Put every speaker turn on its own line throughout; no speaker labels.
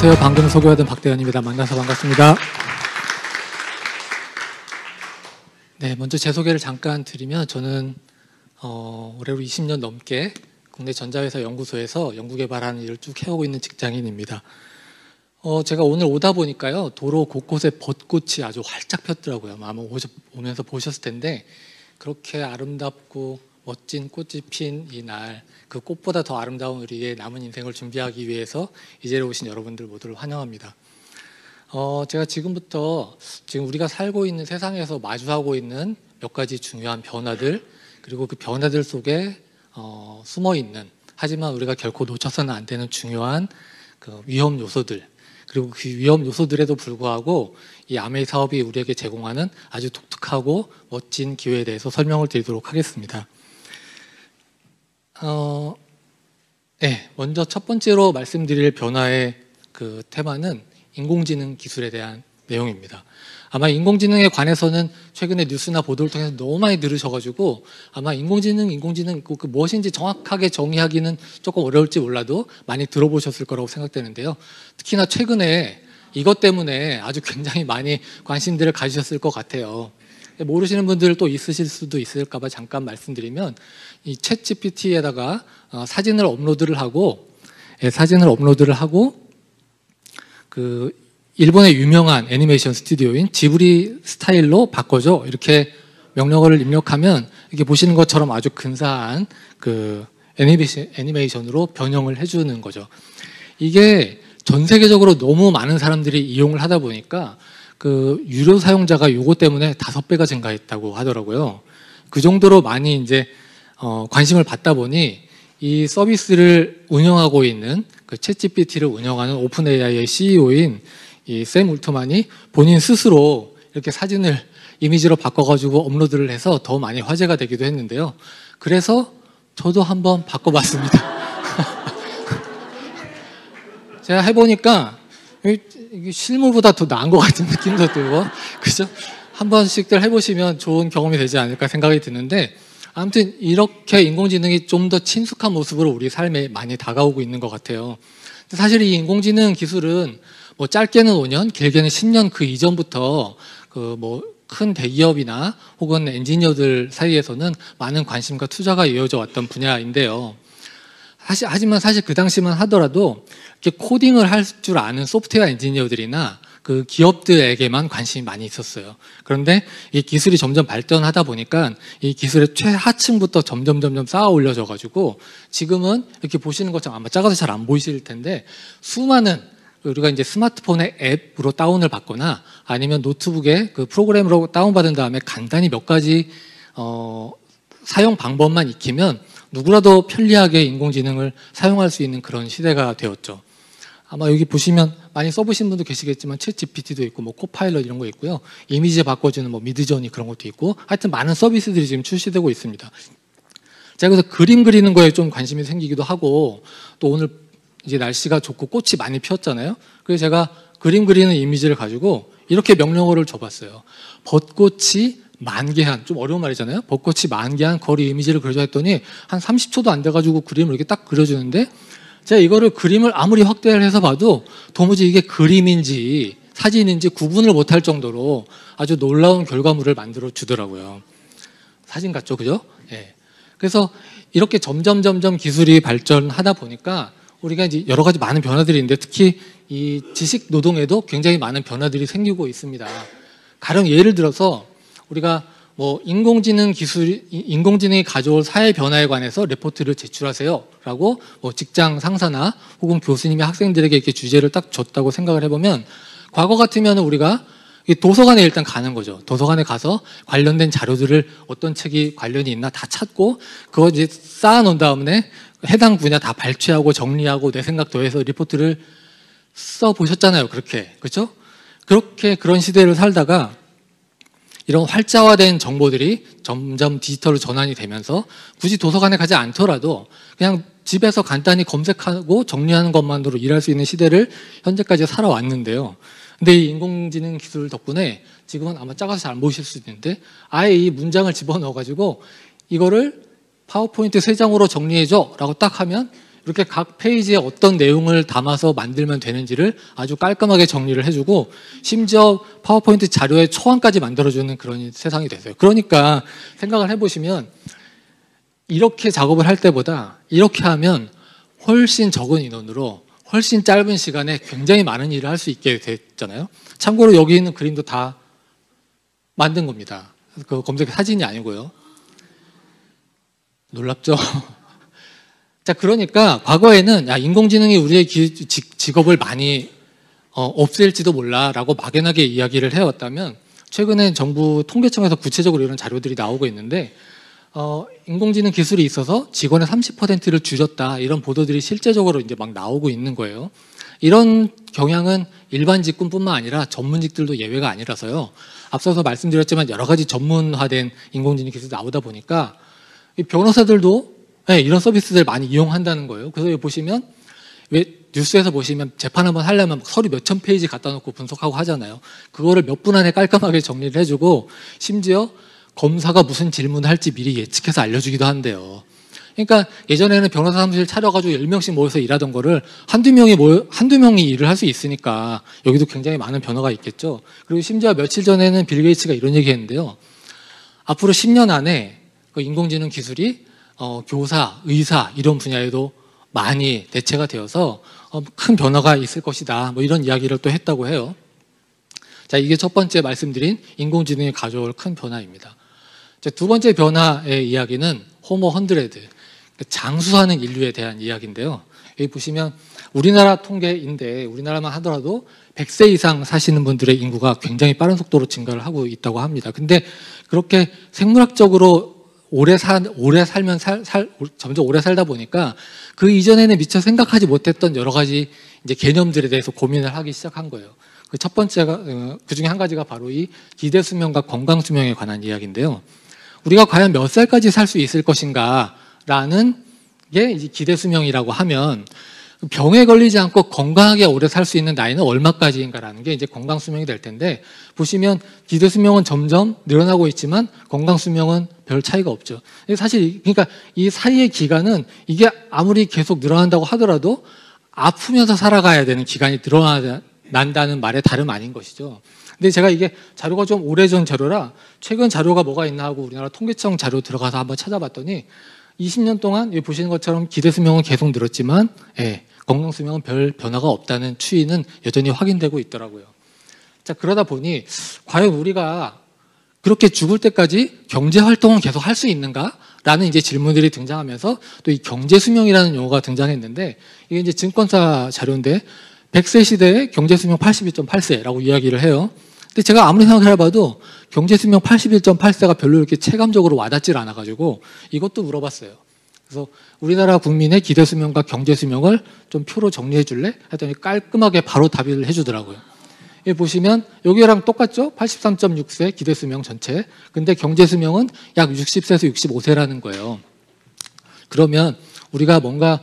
안녕하세요. 방금 소개받은 박대현입니다. 만나서 반갑습니다. 네, 먼저 제 소개를 잠깐 드리면 저는 올해로 20년 넘게 국내 전자회사 연구소에서 연구개발하는 일을 쭉 해오고 있는 직장인입니다. 제가 오늘 오다 보니까요, 도로 곳곳에 벚꽃이 아주 활짝 폈더라고요. 아마 오면서 보셨을 텐데 그렇게 아름답고 멋진 꽃이 핀 이 날, 그 꽃보다 더 아름다운 우리의 남은 인생을 준비하기 위해서 이 자리에 오신 여러분들 모두를 환영합니다. 제가 지금부터 지금 우리가 살고 있는 세상에서 마주하고 있는 몇 가지 중요한 변화들, 그리고 그 변화들 속에 숨어 있는, 하지만 우리가 결코 놓쳐서는 안 되는 중요한 그 위험 요소들, 그리고 그 위험 요소들에도 불구하고 이 아메이 사업이 우리에게 제공하는 아주 독특하고 멋진 기회에 대해서 설명을 드리도록 하겠습니다. 먼저 첫 번째로 말씀드릴 변화의 그 테마는 인공지능 기술에 대한 내용입니다. 아마 인공지능에 관해서는 최근에 뉴스나 보도를 통해서 너무 많이 들으셔가지고 아마 인공지능 그 무엇인지 정확하게 정의하기는 조금 어려울지 몰라도 많이 들어보셨을 거라고 생각되는데요. 특히나 최근에 이것 때문에 아주 굉장히 많이 관심들을 가지셨을 것 같아요. 모르시는 분들 또 있으실 수도 있을까 봐 잠깐 말씀드리면, 이 챗 GPT에다가 사진을 업로드를 하고 그 일본의 유명한 애니메이션 스튜디오인 지브리 스타일로 바꿔줘, 이렇게 명령어를 입력하면 이렇게 보시는 것처럼 아주 근사한 그 애니메이션으로 변형을 해주는 거죠. 이게 전 세계적으로 너무 많은 사람들이 이용을 하다 보니까 그 유료 사용자가 요거 때문에 5배가 증가했다고 하더라고요. 그 정도로 많이 이제 관심을 받다 보니 이 서비스를 운영하고 있는 그 챗GPT를 운영하는 오픈 AI의 CEO인 이 샘 울트만이 본인 스스로 이렇게 사진을 이미지로 바꿔가지고 업로드를 해서 더 많이 화제가 되기도 했는데요. 그래서 저도 한번 바꿔봤습니다. 제가 해보니까 이게 실물보다 더 나은 것 같은 느낌도 들고, 그죠? 한 번씩들 해보시면 좋은 경험이 되지 않을까 생각이 드는데, 아무튼 이렇게 인공지능이 좀 더 친숙한 모습으로 우리 삶에 많이 다가오고 있는 것 같아요. 사실 이 인공지능 기술은 뭐 짧게는 5년, 길게는 10년 그 이전부터 그 뭐 큰 대기업이나 혹은 엔지니어들 사이에서는 많은 관심과 투자가 이어져 왔던 분야인데요. 하지만 사실 그 당시만 하더라도 이렇게 코딩을 할 줄 아는 소프트웨어 엔지니어들이나 그 기업들에게만 관심이 많이 있었어요. 그런데 이 기술이 점점 발전하다 보니까 이 기술의 최하층부터 점점 쌓아 올려져 가지고 지금은 이렇게 보시는 것처럼 아마 작아서 잘 안 보이실 텐데 수많은, 우리가 이제 스마트폰의 앱으로 다운을 받거나 아니면 노트북에 그 프로그램으로 다운받은 다음에 간단히 몇 가지 사용 방법만 익히면 누구라도 편리하게 인공지능을 사용할 수 있는 그런 시대가 되었죠. 아마 여기 보시면 많이 써보신 분도 계시겠지만 챗 GPT도 있고 뭐 코파일럿 이런 거 있고요. 이미지 바꿔주는 뭐 미드저니 그런 것도 있고, 하여튼 많은 서비스들이 지금 출시되고 있습니다. 제가 그래서 그림 그리는 거에 좀 관심이 생기기도 하고, 또 오늘 이제 날씨가 좋고 꽃이 많이 피었잖아요. 그래서 제가 그림 그리는 이미지를 가지고 이렇게 명령어를 줘봤어요. 벚꽃이 만개한, 좀 어려운 말이잖아요. 벚꽃이 만개한 거리 이미지를 그려줘 했더니 한 30초도 안 돼가지고 그림을 이렇게 딱 그려주는데, 제가 이거를 그림을 아무리 확대를 해서 봐도 도무지 이게 그림인지 사진인지 구분을 못할 정도로 아주 놀라운 결과물을 만들어 주더라고요. 사진 같죠, 그죠? 예. 그래서 이렇게 점점 기술이 발전하다 보니까 우리가 이제 여러 가지 많은 변화들이 있는데, 특히 이 지식 노동에도 굉장히 많은 변화들이 생기고 있습니다. 가령 예를 들어서 우리가 뭐 인공지능이 가져올 사회 변화에 관해서 레포트를 제출하세요라고 뭐 직장 상사나 혹은 교수님이 학생들에게 이렇게 주제를 딱 줬다고 생각을 해보면, 과거 같으면 우리가 도서관에 일단 가는 거죠. 도서관에 가서 관련된 자료들을 어떤 책이 관련이 있나 다 찾고 그거 이제 쌓아놓은 다음에 해당 분야 다 발췌하고 정리하고 내 생각 더해서 리포트를 써보셨잖아요. 그렇게, 그렇죠? 그렇게 그런 시대를 살다가 이런 활자화된 정보들이 점점 디지털로 전환이 되면서 굳이 도서관에 가지 않더라도 그냥 집에서 간단히 검색하고 정리하는 것만으로 일할 수 있는 시대를 현재까지 살아왔는데요. 근데 이 인공지능 기술 덕분에 지금은 아마 작아서 잘 안 보이실 수도 있는데, 아예 이 문장을 집어넣어가지고 이거를 파워포인트 3장으로 정리해줘 라고 딱 하면 이렇게 각 페이지에 어떤 내용을 담아서 만들면 되는지를 아주 깔끔하게 정리를 해주고 심지어 파워포인트 자료의 초안까지 만들어주는 그런 세상이 됐어요. 그러니까 생각을 해보시면 이렇게 작업을 할 때보다 이렇게 하면 훨씬 적은 인원으로 훨씬 짧은 시간에 굉장히 많은 일을 할 수 있게 됐잖아요. 참고로 여기 있는 그림도 다 만든 겁니다. 그 검색 사진이 아니고요. 놀랍죠? 자, 그러니까 과거에는 야, 인공지능이 우리의 직업을 많이 없앨지도 몰라라고 막연하게 이야기를 해왔다면 최근에 정부 통계청에서 구체적으로 이런 자료들이 나오고 있는데 인공지능 기술이 있어서 직원의 30%를 줄였다 이런 보도들이 실제적으로 이제 막 나오고 있는 거예요. 이런 경향은 일반 직군뿐만 아니라 전문직들도 예외가 아니라서요. 앞서서 말씀드렸지만 여러 가지 전문화된 인공지능 기술이 나오다 보니까 이 변호사들도 이런 서비스들 많이 이용한다는 거예요. 그래서 여기 보시면 왜 뉴스에서 보시면 재판 한번 하려면 서류 몇천 페이지 갖다 놓고 분석하고 하잖아요. 그거를 몇 분 안에 깔끔하게 정리를 해주고 심지어 검사가 무슨 질문을 할지 미리 예측해서 알려주기도 한대요. 그러니까 예전에는 변호사 사무실 차려가지고 10명씩 모여서 일하던 거를 한두 명이 일을 할 수 있으니까 여기도 굉장히 많은 변화가 있겠죠. 그리고 심지어 며칠 전에는 빌 게이츠가 이런 얘기 했는데요. 앞으로 10년 안에 그 인공지능 기술이 교사, 의사 이런 분야에도 많이 대체가 되어서 큰 변화가 있을 것이다. 뭐 이런 이야기를 또 했다고 해요. 자, 이게 첫 번째 말씀드린 인공지능이 가져올 큰 변화입니다. 자, 두 번째 변화의 이야기는 호모 헌드레드, 장수하는 인류에 대한 이야기인데요. 여기 보시면 우리나라 통계인데 우리나라만 하더라도 100세 이상 사시는 분들의 인구가 굉장히 빠른 속도로 증가를 하고 있다고 합니다. 근데 그렇게 생물학적으로 점점 오래 살다 보니까 그 이전에는 미처 생각하지 못했던 여러 가지 이제 개념들에 대해서 고민을 하기 시작한 거예요. 그 첫 번째가 그 중에 한 가지가 바로 이 기대 수명과 건강 수명에 관한 이야기인데요. 우리가 과연 몇 살까지 살 수 있을 것인가라는 게 이제 기대 수명이라고 하면 병에 걸리지 않고 건강하게 오래 살 수 있는 나이는 얼마까지인가라는 게 이제 건강 수명이 될 텐데 보시면 기대 수명은 점점 늘어나고 있지만 건강 수명은 별 차이가 없죠. 사실 그러니까 이 사이의 기간은 이게 아무리 계속 늘어난다고 하더라도 아프면서 살아가야 되는 기간이 늘어난다는 말에 다름 아닌 것이죠. 근데 제가 이게 자료가 좀 오래전 자료라 최근 자료가 뭐가 있나 하고 우리나라 통계청 자료 들어가서 한번 찾아봤더니 20년 동안 여기 보시는 것처럼 기대 수명은 계속 늘었지만 건강 수명은 별 변화가 없다는 추이는 여전히 확인되고 있더라고요. 자, 그러다 보니 과연 우리가 그렇게 죽을 때까지 경제 활동은 계속 할 수 있는가? 라는 이제 질문들이 등장하면서 또 이 경제 수명이라는 용어가 등장했는데 이게 이제 증권사 자료인데 100세 시대에 경제 수명 81.8세라고 이야기를 해요. 근데 제가 아무리 생각을 해봐도 경제 수명 81.8세가 별로 이렇게 체감적으로 와닿질 않아가지고 이것도 물어봤어요. 그래서 우리나라 국민의 기대 수명과 경제 수명을 좀 표로 정리해 줄래? 했더니 깔끔하게 바로 답을 해주더라고요. 여기 보시면 여기랑 똑같죠? 83.6세 기대 수명 전체. 근데 경제 수명은 약 60세에서 65세라는 거예요. 그러면 우리가 뭔가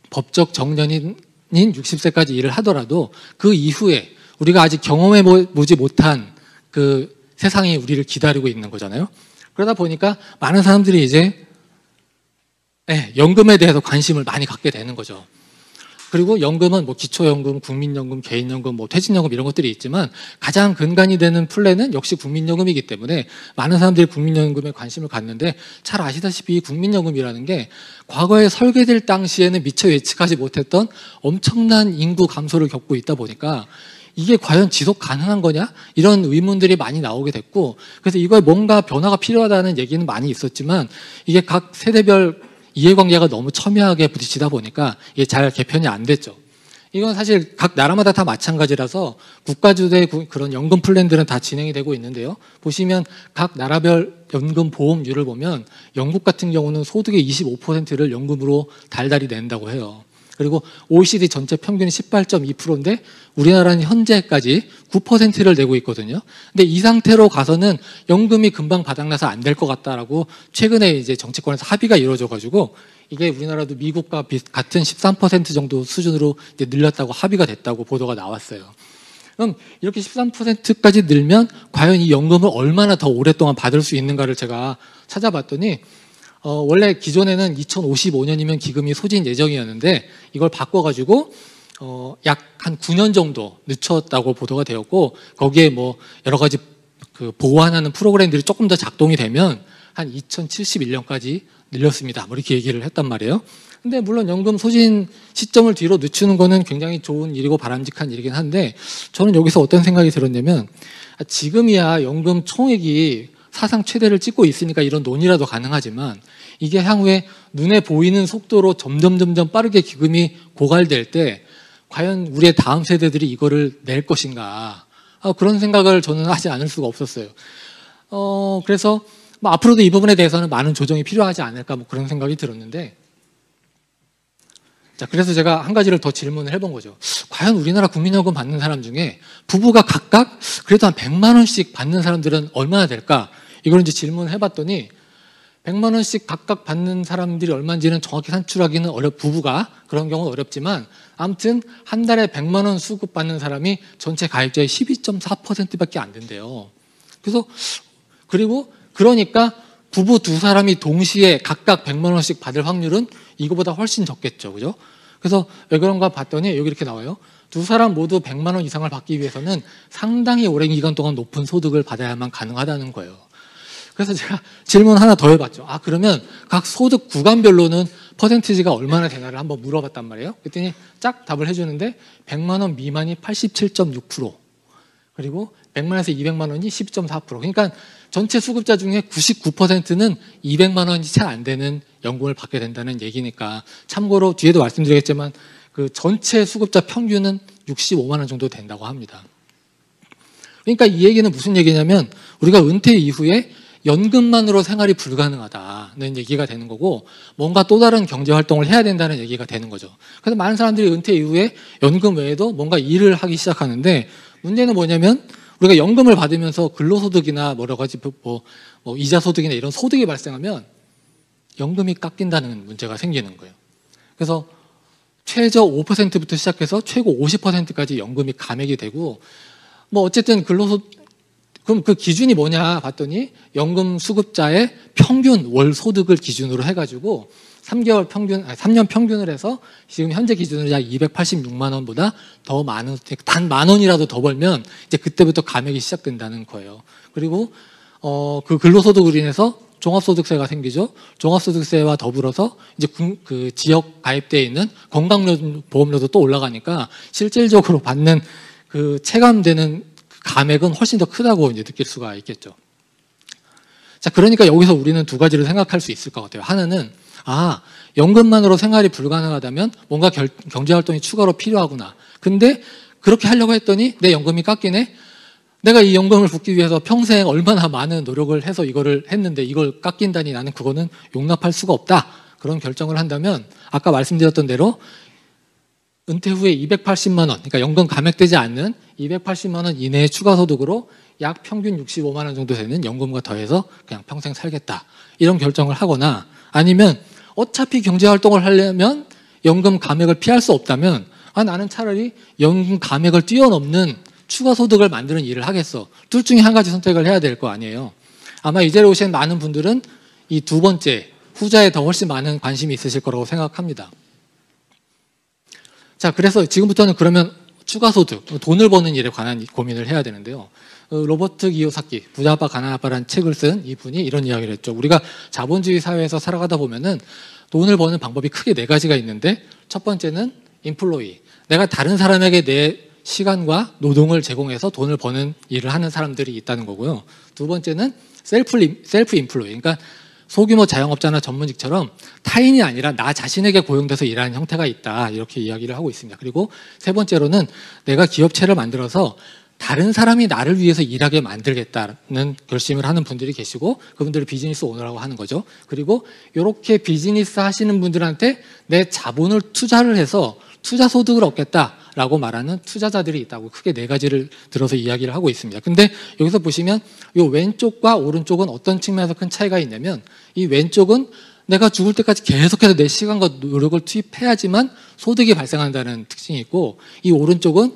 법적 정년인 60세까지 일을 하더라도 그 이후에 우리가 아직 경험해 보지 못한 그 세상이 우리를 기다리고 있는 거잖아요. 그러다 보니까 많은 사람들이 이제 연금에 대해서 관심을 많이 갖게 되는 거죠. 그리고 연금은 뭐 기초연금, 국민연금, 개인연금, 뭐 퇴직연금 이런 것들이 있지만 가장 근간이 되는 플랜은 역시 국민연금이기 때문에 많은 사람들이 국민연금에 관심을 갖는데 잘 아시다시피 국민연금이라는 게 과거에 설계될 당시에는 미처 예측하지 못했던 엄청난 인구 감소를 겪고 있다 보니까 이게 과연 지속 가능한 거냐? 이런 의문들이 많이 나오게 됐고 그래서 이거에 뭔가 변화가 필요하다는 얘기는 많이 있었지만 이게 각 세대별 이해관계가 너무 첨예하게 부딪히다 보니까 이게 잘 개편이 안 됐죠. 이건 사실 각 나라마다 다 마찬가지라서 국가주도의 그런 연금 플랜들은 다 진행이 되고 있는데요. 보시면 각 나라별 연금 보험률을 보면 영국 같은 경우는 소득의 25%를 연금으로 달달이 낸다고 해요. 그리고 OECD 전체 평균이 18.2%인데 우리나라는 현재까지 9%를 내고 있거든요. 근데 이 상태로 가서는 연금이 금방 바닥나서 안 될 것 같다라고 최근에 이제 정치권에서 합의가 이루어져가지고 이게 우리나라도 미국과 같은 13% 정도 수준으로 이제 늘렸다고 합의가 됐다고 보도가 나왔어요. 그럼 이렇게 13%까지 늘면 과연 이 연금을 얼마나 더 오랫동안 받을 수 있는가를 제가 찾아봤더니 원래 기존에는 2055년이면 기금이 소진 예정이었는데 이걸 바꿔가지고 약 한 9년 정도 늦췄다고 보도가 되었고, 거기에 뭐 여러 가지 그 보완하는 프로그램들이 조금 더 작동이 되면 한 2071년까지 늘렸습니다. 뭐 이렇게 얘기를 했단 말이에요. 근데 물론 연금 소진 시점을 뒤로 늦추는 거는 굉장히 좋은 일이고 바람직한 일이긴 한데, 저는 여기서 어떤 생각이 들었냐면, 지금이야 연금 총액이 사상 최대를 찍고 있으니까 이런 논의라도 가능하지만, 이게 향후에 눈에 보이는 속도로 점점 빠르게 기금이 고갈될 때 과연 우리의 다음 세대들이 이거를 낼 것인가, 그런 생각을 저는 하지 않을 수가 없었어요. 그래서 뭐 앞으로도 이 부분에 대해서는 많은 조정이 필요하지 않을까, 뭐 그런 생각이 들었는데, 자, 그래서 제가 한 가지를 더 질문을 해본 거죠. 과연 우리나라 국민연금 받는 사람 중에 부부가 각각 그래도 한 100만 원씩 받는 사람들은 얼마나 될까? 이걸 이제 질문을 해봤더니 100만 원씩 각각 받는 사람들이 얼마인지는 정확히 산출하기는 부부가 그런 경우는 어렵지만, 아무튼 한 달에 100만 원 수급 받는 사람이 전체 가입자의 12.4%밖에 안 된대요. 그러니까 부부 두 사람이 동시에 각각 100만 원씩 받을 확률은 이거보다 훨씬 적겠죠. 그죠? 그래서 왜 그런가 봤더니 여기 이렇게 나와요. 두 사람 모두 100만 원 이상을 받기 위해서는 상당히 오랜 기간 동안 높은 소득을 받아야만 가능하다는 거예요. 그래서 제가 질문 하나 더 해봤죠. 그러면 각 소득 구간별로는 퍼센티지가 얼마나 되나를 한번 물어봤단 말이에요. 그랬더니 짝 답을 해주는데 100만 원 미만이 87.6%, 그리고 100만에서 200만 원이 10.4%. 그러니까 전체 수급자 중에 99%는 200만 원이 채 안 되는 연금을 받게 된다는 얘기니까, 참고로 뒤에도 말씀드리겠지만 그 전체 수급자 평균은 65만 원 정도 된다고 합니다. 그러니까 이 얘기는 무슨 얘기냐면, 우리가 은퇴 이후에 연금만으로 생활이 불가능하다는 얘기가 되는 거고, 뭔가 또 다른 경제 활동을 해야 된다는 얘기가 되는 거죠. 그래서 많은 사람들이 은퇴 이후에 연금 외에도 뭔가 일을 하기 시작하는데, 문제는 뭐냐면 우리가 연금을 받으면서 근로소득이나 여러 가지 뭐 이자 소득이나 이런 소득이 발생하면 연금이 깎인다는 문제가 생기는 거예요. 그래서 최저 5%부터 시작해서 최고 50%까지 연금이 감액이 되고, 뭐 어쨌든 그럼 그 기준이 뭐냐 봤더니 연금 수급자의 평균 월 소득을 기준으로 해가지고 3년 평균을 해서 지금 현재 기준으로 약 286만 원보다 더 많은, 단 10,000원이라도 더 벌면 이제 그때부터 감액이 시작된다는 거예요. 그리고 그 근로소득으로 인해서 종합소득세가 생기죠. 종합소득세와 더불어서 이제 그 지역 가입되어 있는 건강보험료도 또 올라가니까 실질적으로 받는 그 체감되는 감액은 훨씬 더 크다고 이제 느낄 수가 있겠죠. 자, 그러니까 여기서 우리는 두 가지를 생각할 수 있을 것 같아요. 하나는, 연금만으로 생활이 불가능하다면 뭔가 경제활동이 추가로 필요하구나. 근데 그렇게 하려고 했더니 내 연금이 깎이네? 내가 이 연금을 붓기 위해서 평생 얼마나 많은 노력을 해서 이거를 했는데 이걸 깎인다니, 나는 그거는 용납할 수가 없다. 그런 결정을 한다면 아까 말씀드렸던 대로 은퇴 후에 280만 원, 그러니까 연금 감액되지 않는 280만 원 이내의 추가 소득으로 약 평균 65만 원 정도 되는 연금과 더해서 그냥 평생 살겠다, 이런 결정을 하거나, 아니면 어차피 경제활동을 하려면 연금 감액을 피할 수 없다면 나는 차라리 연금 감액을 뛰어넘는 추가 소득을 만드는 일을 하겠어. 둘 중에 한 가지 선택을 해야 될 거 아니에요. 아마 이 자리에 오신 많은 분들은 이 두 번째, 후자에 더 훨씬 많은 관심이 있으실 거라고 생각합니다. 자, 그래서 지금부터는 그러면 추가 소득, 돈을 버는 일에 관한 고민을 해야 되는데요. 로버트 기요사키, 부자 아빠 가난한 아빠라는 책을 쓴 이분이 이런 이야기를 했죠. 우리가 자본주의 사회에서 살아가다 보면은 돈을 버는 방법이 크게 4가지가 있는데, 첫 번째는 인플로이, 내가 다른 사람에게 내 시간과 노동을 제공해서 돈을 버는 일을 하는 사람들이 있다는 거고요. 두 번째는 셀프 인플로이, 그러니까 소규모 자영업자나 전문직처럼 타인이 아니라 나 자신에게 고용돼서 일하는 형태가 있다, 이렇게 이야기를 하고 있습니다. 그리고 세 번째로는 내가 기업체를 만들어서 다른 사람이 나를 위해서 일하게 만들겠다는 결심을 하는 분들이 계시고, 그분들을 비즈니스 오너라고 하는 거죠. 그리고 이렇게 비즈니스 하시는 분들한테 내 자본을 투자를 해서 투자 소득을 얻겠다라고 말하는 투자자들이 있다고 크게 4가지를 들어서 이야기를 하고 있습니다. 근데 여기서 보시면 이 왼쪽과 오른쪽은 어떤 측면에서 큰 차이가 있냐면, 이 왼쪽은 내가 죽을 때까지 계속해서 내 시간과 노력을 투입해야지만 소득이 발생한다는 특징이 있고, 이 오른쪽은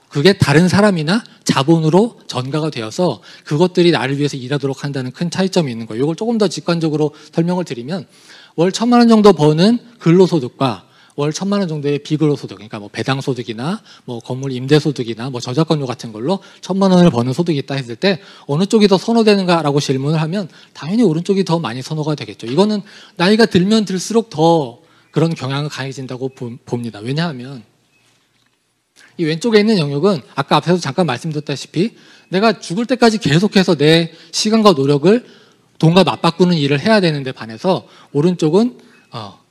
그게 다른 사람이나 자본으로 전가가 되어서 그것들이 나를 위해서 일하도록 한다는 큰 차이점이 있는 거예요. 이걸 조금 더 직관적으로 설명을 드리면 월 1,000만 원 정도 버는 근로소득과 월 1,000만 원 정도의 비근로소득, 그러니까 뭐 배당소득이나 뭐 건물 임대소득이나 뭐 저작권료 같은 걸로 1,000만 원을 버는 소득이 있다 했을 때 어느 쪽이 더 선호되는가라고 질문을 하면 당연히 오른쪽이 더 많이 선호가 되겠죠. 이거는 나이가 들면 들수록 더 그런 경향은 강해진다고 봅니다. 왜냐하면 이 왼쪽에 있는 영역은 아까 앞에서 잠깐 말씀드렸다시피 내가 죽을 때까지 계속해서 내 시간과 노력을 돈과 맞바꾸는 일을 해야 되는데 반해서 오른쪽은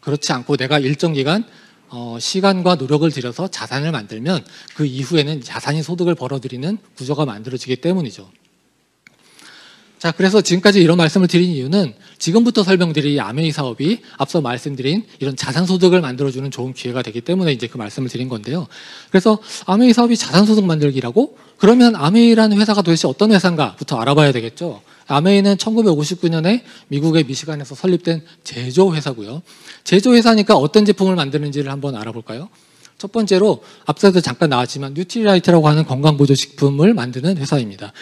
그렇지 않고 내가 일정 기간 시간과 노력을 들여서 자산을 만들면 그 이후에는 자산이 소득을 벌어들이는 구조가 만들어지기 때문이죠. 자, 그래서 지금까지 이런 말씀을 드린 이유는 지금부터 설명드릴 이 아메이 사업이 앞서 말씀드린 이런 자산소득을 만들어주는 좋은 기회가 되기 때문에 이제 그 말씀을 드린 건데요. 그래서 아메이 사업이 자산소득 만들기라고? 그러면 아메이라는 회사가 도대체 어떤 회사인가부터 알아봐야 되겠죠. 아메이는 1959년에 미국의 미시간에서 설립된 제조회사고요. 제조회사니까 어떤 제품을 만드는지를 한번 알아볼까요? 첫 번째로 앞서도 잠깐 나왔지만 뉴트리라이트라고 하는 건강보조식품을 만드는 회사입니다.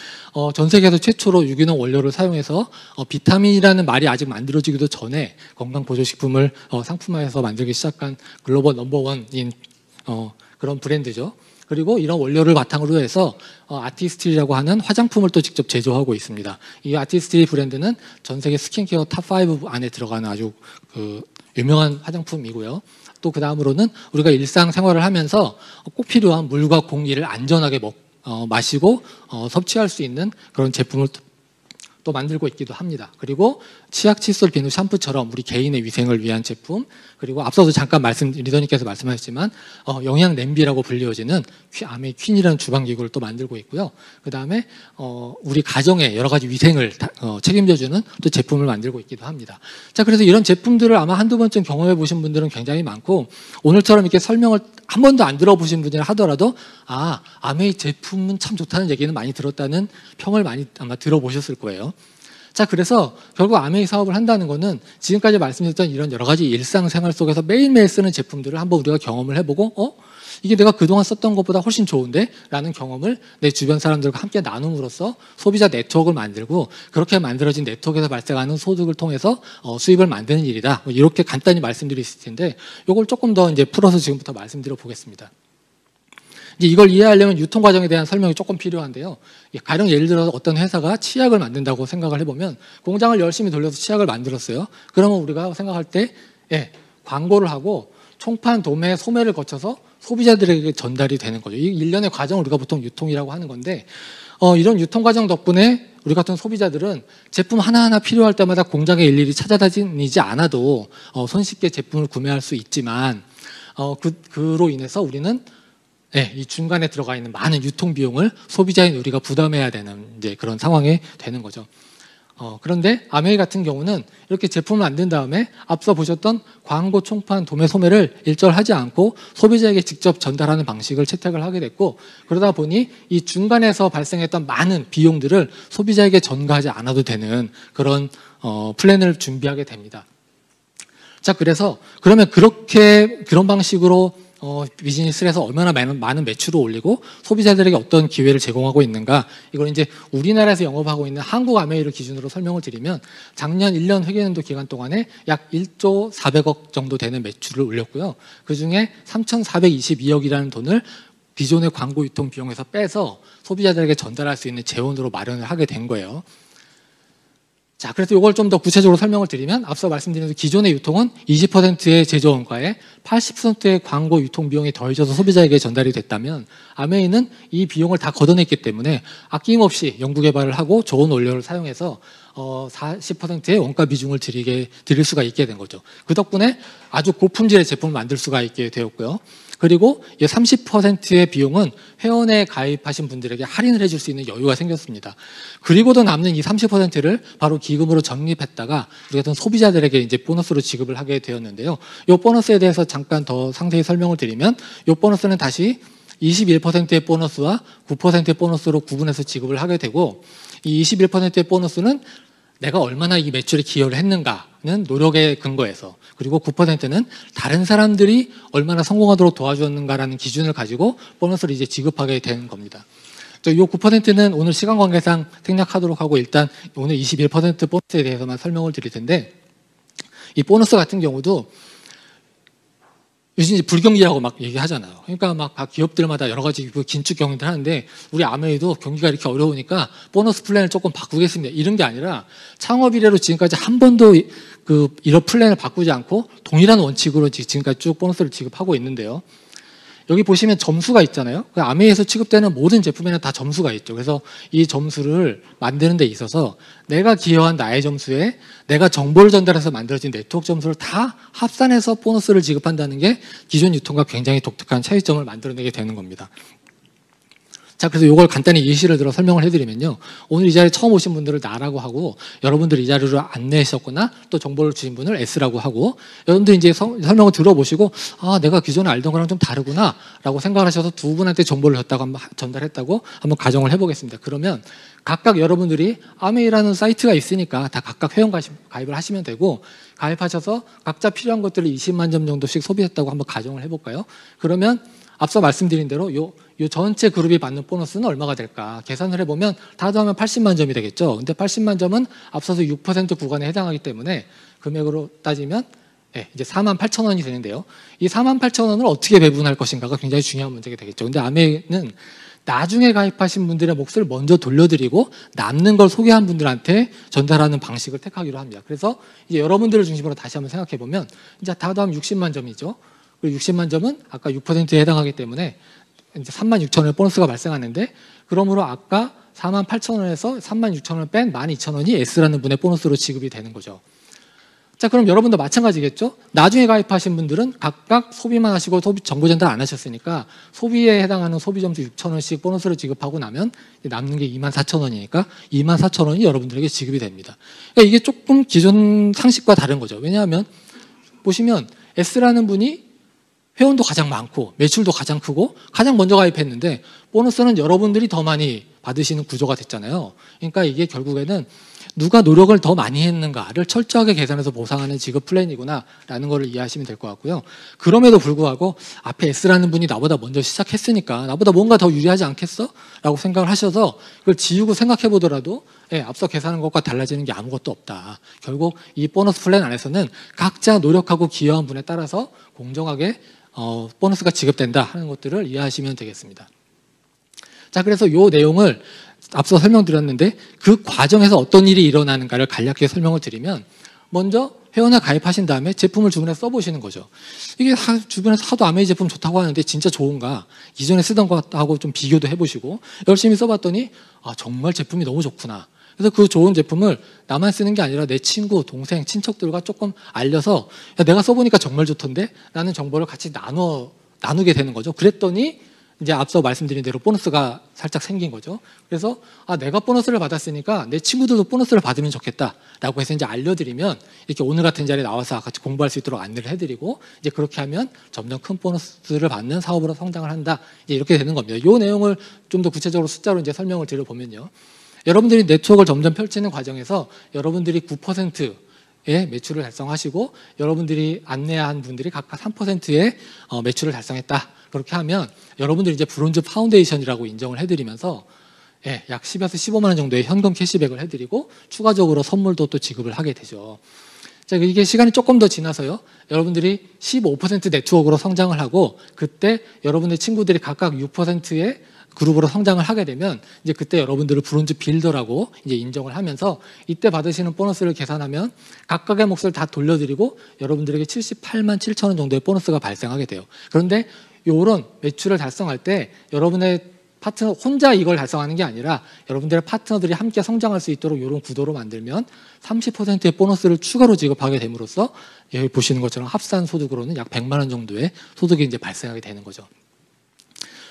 전 세계에서 최초로 유기농 원료를 사용해서 비타민이라는 말이 아직 만들어지기도 전에 건강보조식품을 상품화해서 만들기 시작한 글로벌 넘버원인 그런 브랜드죠. 그리고 이런 원료를 바탕으로 해서 아티스트리라고 하는 화장품을 또 직접 제조하고 있습니다. 이 아티스트리 브랜드는 전 세계 스킨케어 탑5 안에 들어가는 아주 유명한 화장품이고요. 또 그 다음으로는 우리가 일상생활을 하면서 꼭 필요한 물과 공기를 안전하게 마시고 섭취할 수 있는 그런 제품을 또 만들고 있기도 합니다. 그리고 치약, 칫솔, 비누, 샴푸처럼 우리 개인의 위생을 위한 제품, 그리고 앞서도 잠깐 리더님께서 말씀하셨지만 영양 냄비라고 불리워지는 아메이 퀸이라는 주방기구를 또 만들고 있고요. 그 다음에 우리 가정의 여러 가지 위생을 책임져주는 또 제품을 만들고 있기도 합니다. 자, 그래서 이런 제품들을 아마 한두 번쯤 경험해 보신 분들은 굉장히 많고 오늘처럼 이렇게 설명을 한 번도 안 들어보신 분이라 하더라도 아메이 제품은 참 좋다는 얘기는 많이 들었다는 평을 많이 아마 들어보셨을 거예요. 자, 그래서 결국 아메이 사업을 한다는 거는 지금까지 말씀드렸던 이런 여러 가지 일상생활 속에서 매일매일 쓰는 제품들을 한번 우리가 경험을 해보고 이게 내가 그동안 썼던 것보다 훨씬 좋은데? 라는 경험을 내 주변 사람들과 함께 나눔으로써 소비자 네트워크를 만들고 그렇게 만들어진 네트워크에서 발생하는 소득을 통해서 수입을 만드는 일이다. 이렇게 간단히 말씀드릴 텐데 이걸 조금 더 이제 풀어서 지금부터 말씀드려 보겠습니다. 이제 이걸 이해하려면 유통 과정에 대한 설명이 조금 필요한데요. 가령 예를 들어서 어떤 회사가 치약을 만든다고 생각을 해보면 공장을 열심히 돌려서 치약을 만들었어요. 그러면 우리가 생각할 때 광고를 하고 총판, 도매, 소매를 거쳐서 소비자들에게 전달이 되는 거죠. 이 일련의 과정을 우리가 보통 유통이라고 하는 건데 이런 유통 과정 덕분에 우리 같은 소비자들은 제품 하나하나 필요할 때마다 공장에 일일이 찾아다니지 않아도 손쉽게 제품을 구매할 수 있지만 그로 인해서 우리는 이 중간에 들어가 있는 많은 유통 비용을 소비자인 우리가 부담해야 되는 이제 그런 상황이 되는 거죠. 그런데 아메이 같은 경우는 이렇게 제품을 만든 다음에 앞서 보셨던 광고, 총판, 도매, 소매를 일절하지 않고 소비자에게 직접 전달하는 방식을 채택을 하게 됐고 그러다 보니 이 중간에서 발생했던 많은 비용들을 소비자에게 전가하지 않아도 되는 그런 플랜을 준비하게 됩니다. 자, 그래서 그러면 그런 방식으로 비즈니스를 해서 얼마나 많은 매출을 올리고 소비자들에게 어떤 기회를 제공하고 있는가, 이걸 이제 우리나라에서 영업하고 있는 한국 아메이를 기준으로 설명을 드리면 작년 1년 회계연도 기간 동안에 약 1조 400억 정도 되는 매출을 올렸고요. 그중에 3,422억이라는 돈을 기존의 광고 유통 비용에서 빼서 소비자들에게 전달할 수 있는 재원으로 마련을 하게 된 거예요. 자, 그래서 이걸 좀 더 구체적으로 설명을 드리면 앞서 말씀드린 대로 기존의 유통은 20%의 제조 원가에 80%의 광고 유통 비용이 더해져서 소비자에게 전달이 됐다면 아메이는 이 비용을 다 걷어냈기 때문에 아낌없이 연구 개발을 하고 좋은 원료를 사용해서 40%의 원가 비중을 드릴 수가 있게 된 거죠. 그 덕분에 아주 고품질의 제품을 만들 수가 있게 되었고요. 그리고 이 30%의 비용은 회원에 가입하신 분들에게 할인을 해줄 수 있는 여유가 생겼습니다. 그리고도 남는 이 30%를 바로 기금으로 적립했다가 우리 같은 소비자들에게 이제 보너스로 지급을 하게 되었는데요. 이 보너스에 대해서 잠깐 더 상세히 설명을 드리면 이 보너스는 다시 21%의 보너스와 9%의 보너스로 구분해서 지급을 하게 되고 이 21%의 보너스는 내가 얼마나 이 매출에 기여를 했는가는 노력에 근거해서, 그리고 9%는 다른 사람들이 얼마나 성공하도록 도와주었는가라는 기준을 가지고 보너스를 이제 지급하게 된 겁니다. 이 9%는 오늘 시간 관계상 생략하도록 하고 일단 오늘 21% 보너스에 대해서만 설명을 드릴 텐데, 이 보너스 같은 경우도 요즘 이제 불경기라고 막 얘기하잖아요. 그러니까 막 각 기업들마다 여러 가지 그 긴축 경영들 하는데, 우리 아메이도 경기가 이렇게 어려우니까 보너스 플랜을 조금 바꾸겠습니다, 이런 게 아니라 창업 이래로 지금까지 한 번도 이런 플랜을 바꾸지 않고 동일한 원칙으로 지금까지 쭉 보너스를 지급하고 있는데요. 여기 보시면 점수가 있잖아요. 아메이에서 취급되는 모든 제품에는 다 점수가 있죠. 그래서 이 점수를 만드는 데 있어서 내가 기여한 나의 점수에 내가 정보를 전달해서 만들어진 네트워크 점수를 다 합산해서 보너스를 지급한다는 게 기존 유통과 굉장히 독특한 차이점을 만들어내게 되는 겁니다. 자, 그래서 이걸 간단히 예시를 들어 설명을 해드리면요. 오늘 이 자리에 처음 오신 분들을 나라고 하고, 여러분들이 이 자리로 안내하셨거나 또 정보를 주신 분을 S라고 하고, 여러분들이 이제 설명을 들어보시고, 아, 내가 기존에 알던 거랑 좀 다르구나 라고 생각을 하셔서 두 분한테 정보를 전달했다고 한번 가정을 해보겠습니다. 그러면 각각 여러분들이 아메이라는 사이트가 있으니까 다 각각 회원 가입을 하시면 되고, 가입하셔서 각자 필요한 것들을 20만 점 정도씩 소비했다고 한번 가정을 해볼까요? 그러면 앞서 말씀드린 대로 요 전체 그룹이 받는 보너스는 얼마가 될까 계산을 해보면 다 더하면 80만 점이 되겠죠. 근데 80만 점은 앞서서 6% 구간에 해당하기 때문에 금액으로 따지면 이제 48,000원이 되는데요. 이 48,000원을 어떻게 배분할 것인가가 굉장히 중요한 문제가 되겠죠. 근데 아메이는 나중에 가입하신 분들의 몫을 먼저 돌려드리고 남는 걸 소개한 분들한테 전달하는 방식을 택하기로 합니다. 그래서 이제 여러분들을 중심으로 다시 한번 생각해 보면 이제 다 더하면 60만 점이죠. 그리고 60만 점은 아까 6%에 해당하기 때문에 이제 36,000원의 보너스가 발생하는데, 그러므로 아까 48,000원에서 36,000원을 뺀 12,000원이 S라는 분의 보너스로 지급이 되는 거죠. 자, 그럼 여러분도 마찬가지겠죠? 나중에 가입하신 분들은 각각 소비만 하시고 정보 전달 안 하셨으니까 소비에 해당하는 소비 점수 6,000원씩 보너스를 지급하고 나면 남는 게 24,000원이니까 24,000원이 여러분들에게 지급이 됩니다. 그러니까 이게 조금 기존 상식과 다른 거죠. 왜냐하면 보시면 S라는 분이 회원도 가장 많고 매출도 가장 크고 가장 먼저 가입했는데 보너스는 여러분들이 더 많이 받으시는 구조가 됐잖아요. 그러니까 이게 결국에는 누가 노력을 더 많이 했는가를 철저하게 계산해서 보상하는 지급 플랜이구나 라는 걸 이해하시면 될 것 같고요. 그럼에도 불구하고 앞에 S라는 분이 나보다 먼저 시작했으니까 나보다 뭔가 더 유리하지 않겠어? 라고 생각을 하셔서 그걸 지우고 생각해 보더라도 앞서 계산한 것과 달라지는 게 아무것도 없다. 결국 이 보너스 플랜 안에서는 각자 노력하고 기여한 분에 따라서 공정하게 보너스가 지급된다 하는 것들을 이해하시면 되겠습니다. 자, 그래서 이 내용을 앞서 설명드렸는데 그 과정에서 어떤 일이 일어나는가를 간략하게 설명을 드리면, 먼저 회원에 가입하신 다음에 제품을 주변에 써보시는 거죠. 이게 주변에서 하도 아메이 제품 좋다고 하는데 진짜 좋은가, 기존에 쓰던 것하고 좀 비교도 해보시고 열심히 써봤더니 아, 정말 제품이 너무 좋구나. 그래서 그 좋은 제품을 나만 쓰는 게 아니라 내 친구, 동생, 친척들과 조금 알려서 야, 내가 써보니까 정말 좋던데? 라는 정보를 같이 나누게 되는 거죠. 그랬더니 이제 앞서 말씀드린 대로 보너스가 살짝 생긴 거죠. 그래서 아, 내가 보너스를 받았으니까 내 친구들도 보너스를 받으면 좋겠다라고 해서 이제 알려드리면 이렇게 오늘 같은 자리에 나와서 같이 공부할 수 있도록 안내를 해드리고, 이제 그렇게 하면 점점 큰 보너스를 받는 사업으로 성장을 한다. 이제 이렇게 되는 겁니다. 이 내용을 좀 더 구체적으로 숫자로 이제 설명을 드려보면요. 여러분들이 네트워크를 점점 펼치는 과정에서 여러분들이 9%의 매출을 달성하시고 여러분들이 안내한 분들이 각각 3%의 매출을 달성했다. 그렇게 하면 여러분들이 이제 브론즈 파운데이션이라고 인정을 해드리면서 약 10에서 15만 원 정도의 현금 캐시백을 해드리고 추가적으로 선물도 또 지급을 하게 되죠. 자, 이게 시간이 조금 더 지나서요, 여러분들이 15% 네트워크로 성장을 하고 그때 여러분의 친구들이 각각 6%의 그룹으로 성장을 하게 되면 이제 그때 여러분들을 브론즈 빌더라고 이제 인정을 하면서 이때 받으시는 보너스를 계산하면 각각의 몫을 다 돌려드리고 여러분들에게 78만 7천 원 정도의 보너스가 발생하게 돼요. 그런데 이런 매출을 달성할 때 여러분의 파트너 혼자 이걸 달성하는 게 아니라 여러분들의 파트너들이 함께 성장할 수 있도록 이런 구도로 만들면 30%의 보너스를 추가로 지급하게 됨으로써 여기 보시는 것처럼 합산 소득으로는 약 100만 원 정도의 소득이 이제 발생하게 되는 거죠.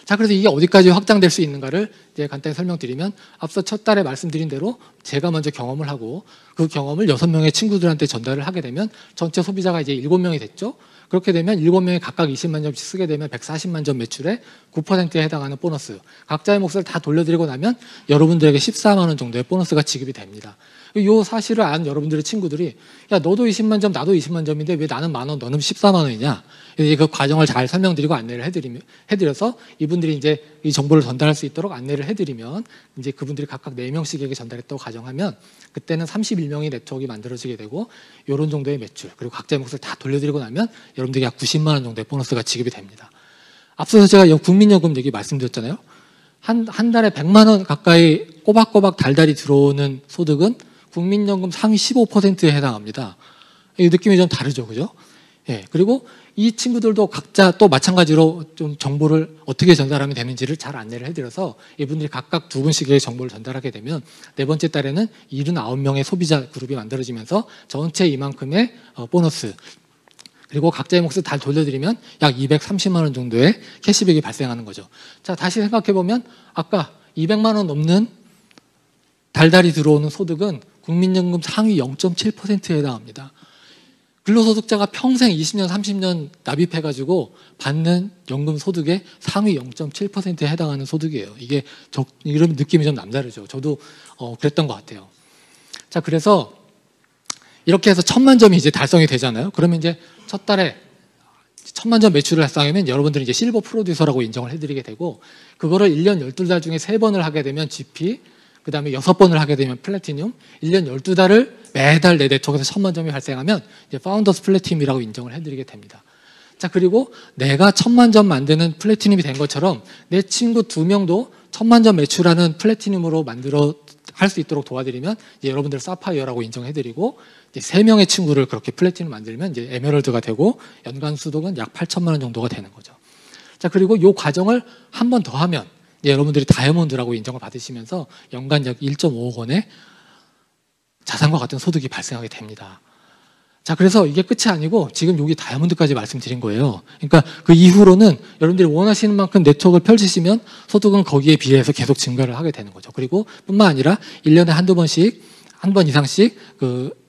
자, 그래서 이게 어디까지 확장될 수 있는가를 이제 간단히 설명드리면, 앞서 첫 달에 말씀드린 대로 제가 먼저 경험을 하고 그 경험을 6명의 친구들한테 전달을 하게 되면 전체 소비자가 이제 7명이 됐죠. 그렇게 되면 7명이 각각 20만 점씩 쓰게 되면 140만 점 매출에 9%에 해당하는 보너스, 각자의 몫을 다 돌려드리고 나면 여러분들에게 14만 원 정도의 보너스가 지급이 됩니다. 요 사실을 안 여러분들의 친구들이 야 너도 20만 점 나도 20만 점인데 왜 나는 10,000원 너는 14만 원이냐, 그 과정을 잘 설명드리고 안내를 해드려서 이분들이 이제 이 정보를 전달할 수 있도록 안내를 해드리면 이제 그분들이 각각 4명씩에게 전달했다고 가정하면 그때는 31명의 네트워크가 만들어지게 되고 이런 정도의 매출 그리고 각자의 몫을 다 돌려드리고 나면 여러분들이 약 90만 원 정도의 보너스가 지급이 됩니다. 앞서서 제가 국민연금 얘기 말씀드렸잖아요. 한 달에 100만 원 가까이 꼬박꼬박 달달이 들어오는 소득은 국민연금 상위 15%에 해당합니다. 이 느낌이 좀 다르죠, 그죠? 예. 그리고 이 친구들도 각자 또 마찬가지로 좀 정보를 어떻게 전달하면 되는지를 잘 안내를 해드려서 이분들이 각각 2분씩의 정보를 전달하게 되면 네 번째 달에는 79명의 소비자 그룹이 만들어지면서 전체 이만큼의 보너스 그리고 각자의 몫을 다 돌려드리면 약 230만 원 정도의 캐시백이 발생하는 거죠. 자, 다시 생각해보면 아까 200만 원 넘는 달달이 들어오는 소득은 국민연금 상위 0.7%에 해당합니다. 근로소득자가 평생 20년, 30년 납입해가지고 받는 연금 소득의 상위 0.7%에 해당하는 소득이에요. 이게 이런 느낌이 좀 남다르죠. 저도 그랬던 것 같아요. 자, 그래서 이렇게 해서 1000만 점이 이제 달성이 되잖아요. 그러면 이제 첫 달에 1000만 점 매출을 달성하면 여러분들은 이제 실버 프로듀서라고 인정을 해드리게 되고 그거를 1년 12달 중에 3번을 하게 되면 GP, 그 다음에 6번을 하게 되면 플래티늄, 1년 12달을 매달 내 네트워크에서 1000만 점이 발생하면 이제 파운더스 플래티늄이라고 인정을 해드리게 됩니다. 자, 그리고 내가 1000만 점 만드는 플래티늄이 된 것처럼 내 친구 2명도 1000만 점 매출하는 플래티늄으로 만들어 할 수 있도록 도와드리면 이제 여러분들 사파이어라고 인정해드리고 이제 3명의 친구를 그렇게 플래티늄 만들면 이제 에메랄드가 되고 연간 수독은 약 8천만 원 정도가 되는 거죠. 자, 그리고 이 과정을 한 번 더 하면 이제 여러분들이 다이아몬드라고 인정을 받으시면서 연간 약 1.5억 원의 자산과 같은 소득이 발생하게 됩니다. 자, 그래서 이게 끝이 아니고 지금 여기 다이아몬드까지 말씀드린 거예요. 그러니까 그 이후로는 여러분들이 원하시는 만큼 네트워크를 펼치시면 소득은 거기에 비해서 계속 증가를 하게 되는 거죠. 그리고 뿐만 아니라 1년에 한두 번씩, 한 번 이상씩 그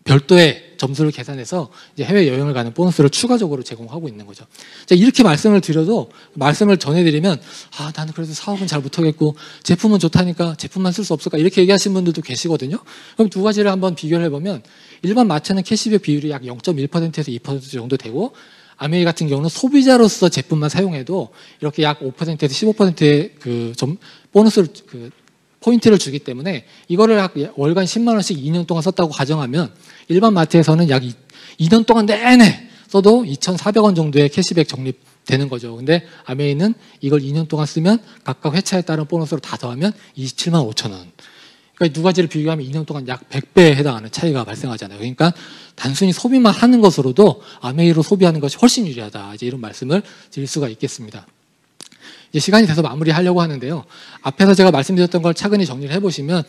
별도의 점수를 계산해서 이제 해외여행을 가는 보너스를 추가적으로 제공하고 있는 거죠. 자, 이렇게 말씀을 드려도, 말씀을 전해드리면 아, 나는 그래도 사업은 잘 못하겠고 제품은 좋다니까 제품만 쓸 수 없을까 이렇게 얘기하시는 분들도 계시거든요. 그럼 두 가지를 한번 비교를 해보면 일반 마트는 캐시백 비율이 약 0.1%에서 2% 정도 되고 아메이 같은 경우는 소비자로서 제품만 사용해도 이렇게 약 5%에서 15%의 그 좀 보너스를 포인트를 주기 때문에 이거를 약 월간 10만 원씩 2년 동안 썼다고 가정하면 일반 마트에서는 약 2년 동안 내내 써도 2,400원 정도의 캐시백 적립되는 거죠. 근데 아메이는 이걸 2년 동안 쓰면 각각 회차에 따른 보너스로 다 더하면 27만 5천 원. 그러니까 두 가지를 비교하면 2년 동안 약 100배에 해당하는 차이가 발생하잖아요. 그러니까 단순히 소비만 하는 것으로도 아메이로 소비하는 것이 훨씬 유리하다. 이제 이런 말씀을 드릴 수가 있겠습니다. 이제 시간이 돼서 마무리하려고 하는데요. 앞에서 제가 말씀드렸던 걸 차근히 정리를 해보시면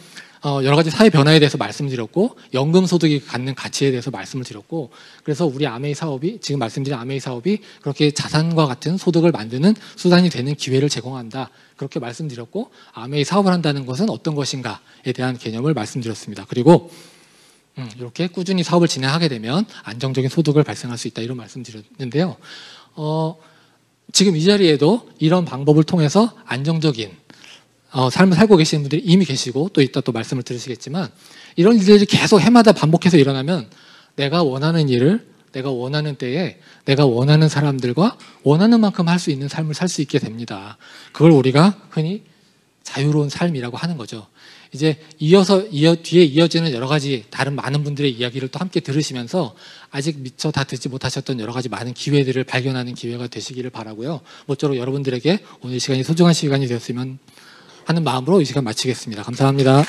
여러 가지 사회 변화에 대해서 말씀드렸고 연금 소득이 갖는 가치에 대해서 말씀을 드렸고 그래서 우리 아메이 사업이 지금 말씀드린 아메이 사업이 그렇게 자산과 같은 소득을 만드는 수단이 되는 기회를 제공한다. 그렇게 말씀드렸고 아메이 사업을 한다는 것은 어떤 것인가에 대한 개념을 말씀드렸습니다. 그리고 이렇게 꾸준히 사업을 진행하게 되면 안정적인 소득을 발생할 수 있다. 이런 말씀드렸는데요. 지금 이 자리에도 이런 방법을 통해서 안정적인 삶을 살고 계시는 분들이 이미 계시고 또 이따 또 말씀을 들으시겠지만 이런 일들이 계속 해마다 반복해서 일어나면 내가 원하는 일을 내가 원하는 때에 내가 원하는 사람들과 원하는 만큼 할 수 있는 삶을 살 수 있게 됩니다. 그걸 우리가 흔히 자유로운 삶이라고 하는 거죠. 이제 뒤에 이어지는 여러 가지 다른 많은 분들의 이야기를 또 함께 들으시면서 아직 미처 다 듣지 못하셨던 여러 가지 많은 기회들을 발견하는 기회가 되시기를 바라고요. 모쪼록 여러분들에게 오늘 시간이 소중한 시간이 되었으면 하는 마음으로 이 시간 마치겠습니다. 감사합니다.